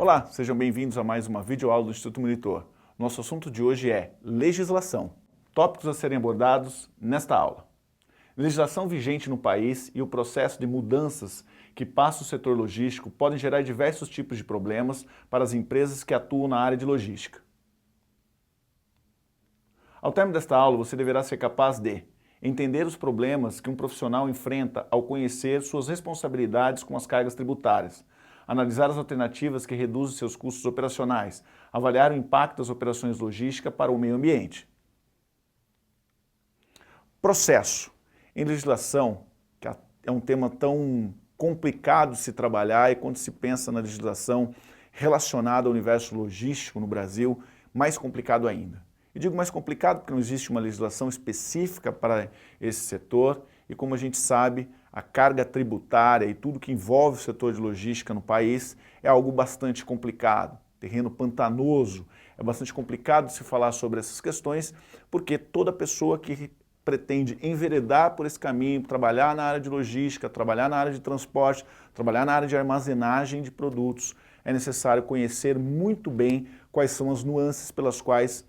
Olá, sejam bem-vindos a mais uma videoaula do Instituto Monitor. Nosso assunto de hoje é legislação. Tópicos a serem abordados nesta aula. Legislação vigente no país e o processo de mudanças que passa o setor logístico podem gerar diversos tipos de problemas para as empresas que atuam na área de logística. Ao término desta aula, você deverá ser capaz de entender os problemas que um profissional enfrenta ao conhecer suas responsabilidades com as cargas tributárias, analisar as alternativas que reduzem seus custos operacionais, avaliar o impacto das operações logísticas para o meio ambiente. Processo. Em legislação, que é um tema tão complicado de se trabalhar, e quando se pensa na legislação relacionada ao universo logístico no Brasil, mais complicado ainda. E digo mais complicado porque não existe uma legislação específica para esse setor e, como a gente sabe, a carga tributária e tudo que envolve o setor de logística no país é algo bastante complicado, terreno pantanoso. É bastante complicado de se falar sobre essas questões porque toda pessoa que pretende enveredar por esse caminho, trabalhar na área de logística, trabalhar na área de transporte, trabalhar na área de armazenagem de produtos, é necessário conhecer muito bem quais são as nuances pelas quais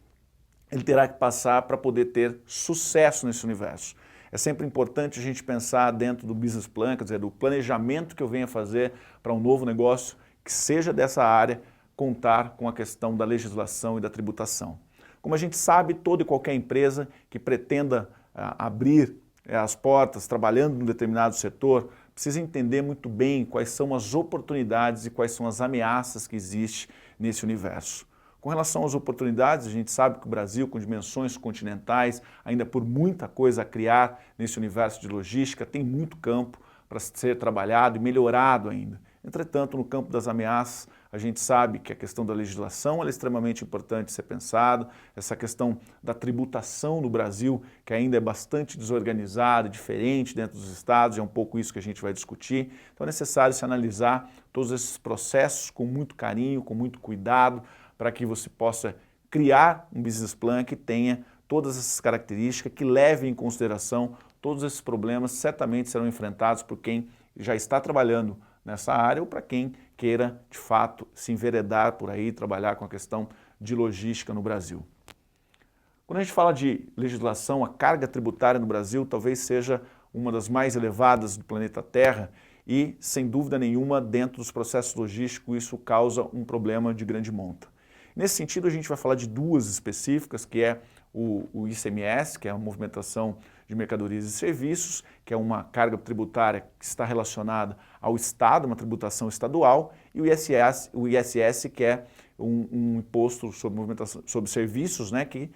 ele terá que passar para poder ter sucesso nesse universo. É sempre importante a gente pensar dentro do business plan, quer dizer, do planejamento que eu venha fazer para um novo negócio que seja dessa área, contar com a questão da legislação e da tributação. Como a gente sabe, toda e qualquer empresa que pretenda abrir as portas trabalhando em um determinado setor, precisa entender muito bem quais são as oportunidades e quais são as ameaças que existem nesse universo. Com relação às oportunidades, a gente sabe que o Brasil, com dimensões continentais, ainda por muita coisa a criar nesse universo de logística, tem muito campo para ser trabalhado e melhorado ainda. Entretanto, no campo das ameaças, a gente sabe que a questão da legislação é extremamente importante ser pensado, essa questão da tributação no Brasil, que ainda é bastante desorganizada, diferente dentro dos estados, é um pouco isso que a gente vai discutir. Então é necessário se analisar todos esses processos com muito carinho, com muito cuidado, para que você possa criar um business plan que tenha todas essas características, que leve em consideração todos esses problemas, certamente serão enfrentados por quem já está trabalhando nessa área ou para quem queira, de fato, se enveredar por aí, trabalhar com a questão de logística no Brasil. Quando a gente fala de legislação, a carga tributária no Brasil talvez seja uma das mais elevadas do planeta Terra e, sem dúvida nenhuma, dentro dos processos logísticos, isso causa um problema de grande monta. Nesse sentido, a gente vai falar de duas específicas, que é o ICMS, que é a movimentação de mercadorias e serviços, que é uma carga tributária que está relacionada ao Estado, uma tributação estadual, e o ISS, que é um imposto sobre movimentação, sobre serviços, né, que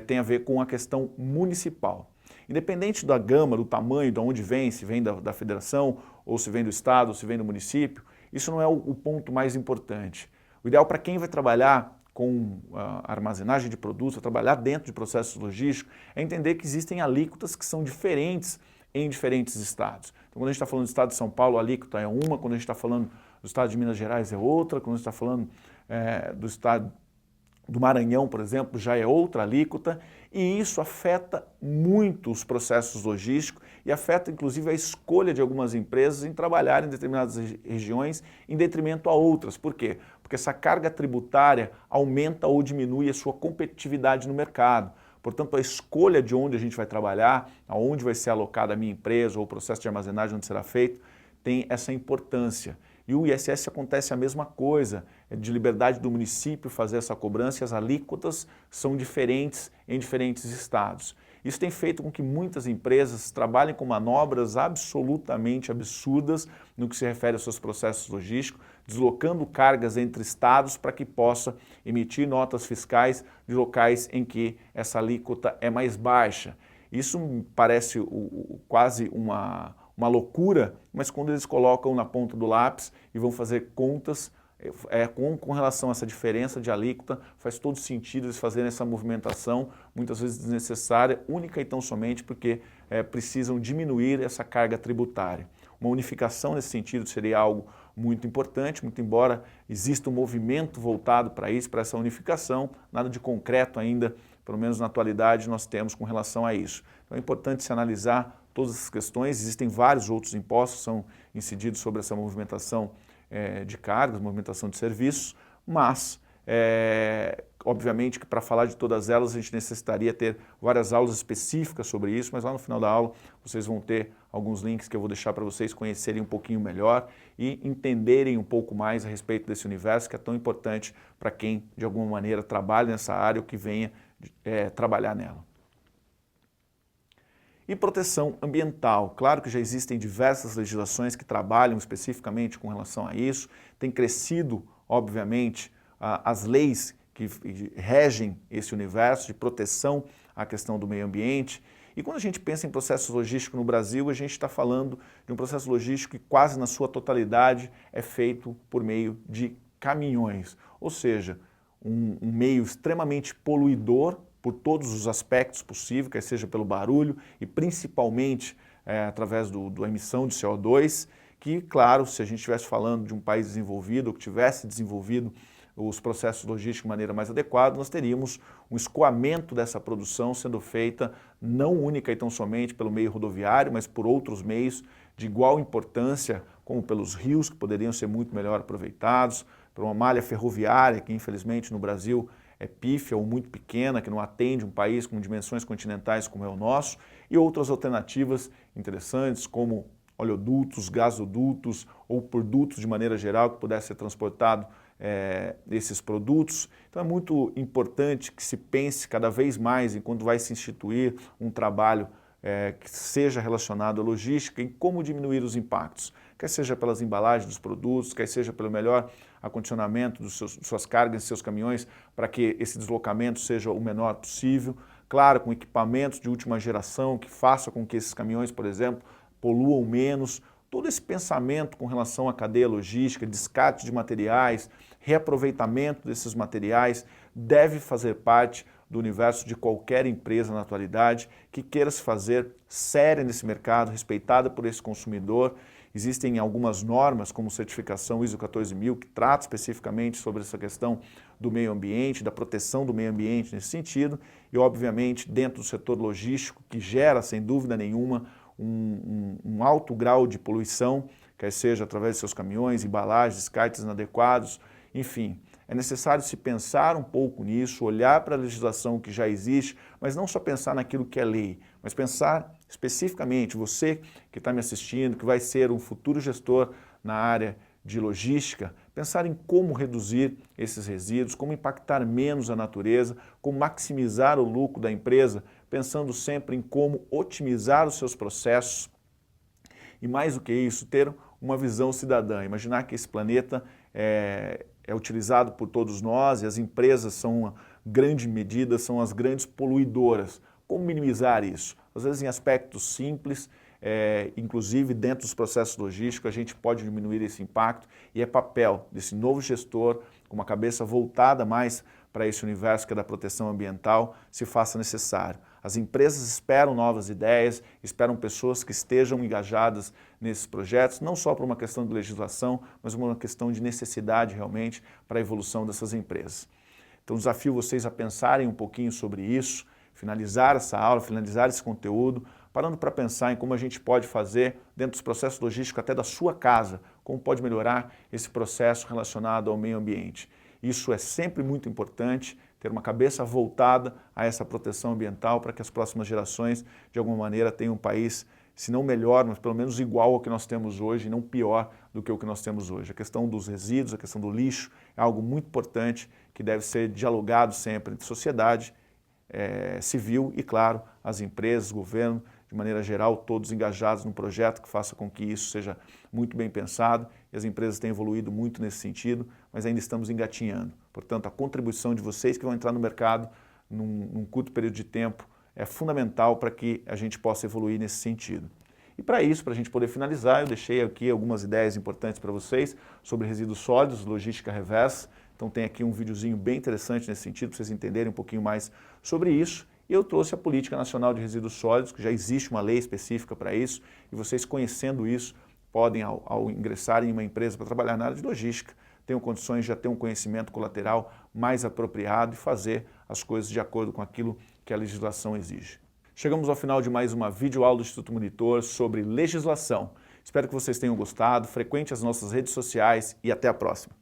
tem a ver com a questão municipal. Independente da gama, do tamanho, de onde vem, se vem da federação, ou se vem do Estado, ou se vem do município, isso não é o ponto mais importante. O ideal para quem vai trabalhar com a armazenagem de produtos, trabalhar dentro de processos logísticos, é entender que existem alíquotas que são diferentes em diferentes estados. Então, quando a gente está falando do estado de São Paulo, a alíquota é uma, quando a gente está falando do estado de Minas Gerais é outra, quando a gente está falando do estado do Maranhão, por exemplo, já é outra alíquota, e isso afeta muito os processos logísticos e afeta inclusive a escolha de algumas empresas em trabalhar em determinadas regiões em detrimento a outras. Por quê? Porque essa carga tributária aumenta ou diminui a sua competitividade no mercado. Portanto, a escolha de onde a gente vai trabalhar, aonde vai ser alocada a minha empresa ou o processo de armazenagem onde será feito, tem essa importância. E o ISS acontece a mesma coisa, é de liberdade do município fazer essa cobrança e as alíquotas são diferentes em diferentes estados. Isso tem feito com que muitas empresas trabalhem com manobras absolutamente absurdas no que se refere aos seus processos logísticos, deslocando cargas entre estados para que possa emitir notas fiscais de locais em que essa alíquota é mais baixa. Isso parece quase uma loucura, mas quando eles colocam na ponta do lápis e vão fazer contas com relação a essa diferença de alíquota, faz todo sentido eles fazerem essa movimentação, muitas vezes desnecessária, única e tão somente porque precisam diminuir essa carga tributária. Uma unificação nesse sentido seria algo muito importante, muito embora exista um movimento voltado para isso, para essa unificação, nada de concreto ainda, pelo menos na atualidade, nós temos com relação a isso. Então é importante se analisar todas essas questões, existem vários outros impostos que são incididos sobre essa movimentação de cargas, movimentação de serviços, mas obviamente que para falar de todas elas a gente necessitaria ter várias aulas específicas sobre isso, mas lá no final da aula vocês vão ter alguns links que eu vou deixar para vocês conhecerem um pouquinho melhor e entenderem um pouco mais a respeito desse universo que é tão importante para quem de alguma maneira trabalha nessa área ou que venha trabalhar nela. E proteção ambiental. Claro que já existem diversas legislações que trabalham especificamente com relação a isso, tem crescido, obviamente, as leis que regem esse universo de proteção à questão do meio ambiente. E quando a gente pensa em processo logístico no Brasil, a gente está falando de um processo logístico que quase na sua totalidade é feito por meio de caminhões, ou seja, um meio extremamente poluidor por todos os aspectos possíveis, quer seja pelo barulho e principalmente através da emissão de CO2, que, claro, se a gente estivesse falando de um país desenvolvido ou que tivesse desenvolvido os processos logísticos de maneira mais adequada, nós teríamos um escoamento dessa produção sendo feita não única e tão somente pelo meio rodoviário, mas por outros meios de igual importância, como pelos rios, que poderiam ser muito melhor aproveitados, por uma malha ferroviária, que infelizmente no Brasil é pífia ou muito pequena, que não atende um país com dimensões continentais como é o nosso, e outras alternativas interessantes, como oleodutos, gasodutos ou por dutos de maneira geral que pudesse ser transportado esses produtos. Então é muito importante que se pense cada vez mais em quando vai se instituir um trabalho que seja relacionado à logística, em como diminuir os impactos, quer seja pelas embalagens dos produtos, quer seja pelo melhor acondicionamento de suas cargas e seus caminhões para que esse deslocamento seja o menor possível, claro, com equipamentos de última geração que faça com que esses caminhões, por exemplo, poluam menos. Todo esse pensamento com relação à cadeia logística, descarte de materiais, reaproveitamento desses materiais, deve fazer parte do universo de qualquer empresa na atualidade que queira se fazer séria nesse mercado, respeitada por esse consumidor. Existem algumas normas, como certificação ISO 14000, que trata especificamente sobre essa questão do meio ambiente, da proteção do meio ambiente nesse sentido, e obviamente dentro do setor logístico, que gera, sem dúvida nenhuma, um alto grau de poluição, quer seja através de seus caminhões, embalagens, descartes inadequados, enfim. É necessário se pensar um pouco nisso, olhar para a legislação que já existe, mas não só pensar naquilo que é lei, mas pensar especificamente, você que está me assistindo, que vai ser um futuro gestor na área de logística, pensar em como reduzir esses resíduos, como impactar menos a natureza, como maximizar o lucro da empresa, pensando sempre em como otimizar os seus processos e, mais do que isso, ter uma visão cidadã, imaginar que esse planeta é utilizado por todos nós e as empresas são, uma grande medida, são as grandes poluidoras. Como minimizar isso? Às vezes em aspectos simples, inclusive dentro dos processos logísticos, a gente pode diminuir esse impacto e é papel desse novo gestor, com uma cabeça voltada mais para esse universo que é da proteção ambiental, se faça necessário. As empresas esperam novas ideias, esperam pessoas que estejam engajadas nesses projetos, não só por uma questão de legislação, mas uma questão de necessidade realmente para a evolução dessas empresas. Então desafio vocês a pensarem um pouquinho sobre isso, finalizar essa aula, finalizar esse conteúdo, parando para pensar em como a gente pode fazer dentro dos processos logísticos até da sua casa, como pode melhorar esse processo relacionado ao meio ambiente. Isso é sempre muito importante, ter uma cabeça voltada a essa proteção ambiental para que as próximas gerações, de alguma maneira, tenham um país, se não melhor, mas pelo menos igual ao que nós temos hoje e não pior do que o que nós temos hoje. A questão dos resíduos, a questão do lixo é algo muito importante que deve ser dialogado sempre entre sociedade civil e, claro, as empresas, o governo, de maneira geral, todos engajados num projeto que faça com que isso seja muito bem pensado e as empresas têm evoluído muito nesse sentido, mas ainda estamos engatinhando. Portanto, a contribuição de vocês que vão entrar no mercado num curto período de tempo é fundamental para que a gente possa evoluir nesse sentido. E para isso, para a gente poder finalizar, eu deixei aqui algumas ideias importantes para vocês sobre resíduos sólidos, logística reversa. Então tem aqui um videozinho bem interessante nesse sentido, para vocês entenderem um pouquinho mais sobre isso. E eu trouxe a Política Nacional de Resíduos Sólidos, que já existe uma lei específica para isso, e vocês conhecendo isso, podem, ao ingressarem em uma empresa para trabalhar na área de logística, tenham condições de já ter um conhecimento colateral mais apropriado e fazer as coisas de acordo com aquilo que a legislação exige. Chegamos ao final de mais uma videoaula do Instituto Monitor sobre legislação. Espero que vocês tenham gostado, frequente as nossas redes sociais e até a próxima.